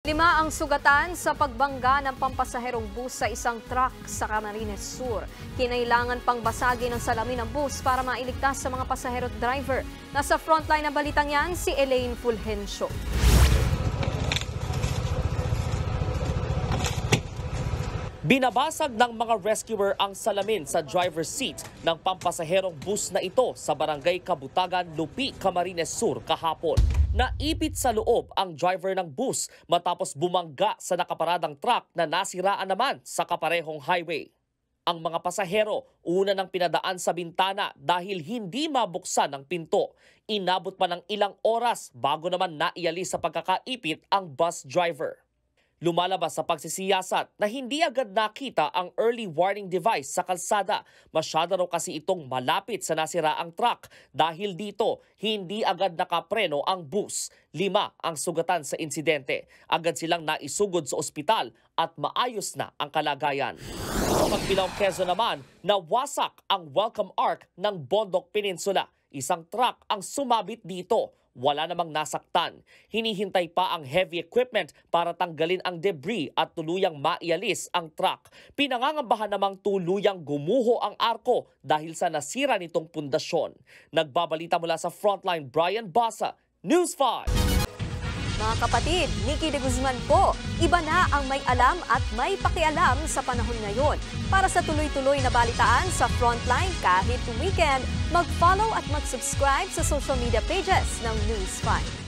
5 ang sugatan sa pagbangga ng pampasaherong bus sa isang truck sa Camarines Sur. Kinailangan pang basagin ang salamin ng bus para mailigtas sa mga pasahero at driver. Nasa frontline ng balitang yan si Elaine Fulgencio. Binabasag ng mga rescuer ang salamin sa driver's seat ng pampasaherong bus na ito sa barangay Kabutagan, Lupi, Camarines Sur kahapon. Naipit sa loob ang driver ng bus matapos bumangga sa nakaparadang truck na nasiraan naman sa kaparehong highway. Ang mga pasahero una nang pinadaan sa bintana dahil hindi mabuksan ang pinto. Inabot pa ng ilang oras bago naman naialis sa pagkakaipit ang bus driver. Lumalabas sa pagsisiyasat na hindi agad nakita ang early warning device sa kalsada. Masyado raw kasi itong malapit sa nasiraang truck. Dahil dito, hindi agad nakapreno ang bus. 5 ang sugatan sa insidente. Agad silang naisugod sa ospital at maayos na ang kalagayan. Sa Pagbilao, Quezon naman, nawasak ang welcome arc ng Bondok Peninsula. Isang truck ang sumabit dito. Wala namang nasaktan. Hinihintay pa ang heavy equipment para tanggalin ang debris at tuluyang maialis ang truck. Pinangangambahan namang tuluyang gumuho ang arko dahil sa nasira nitong pundasyon. Nagbabalita mula sa frontline, Brian Basa, News 5. Mga kapatid, Nikki de Guzman po. Iba na ang may alam at may pakialam sa panahon ngayon. Para sa tuloy-tuloy na balitaan sa Frontline kahit weekend, mag-follow at mag-subscribe sa social media pages ng News 5.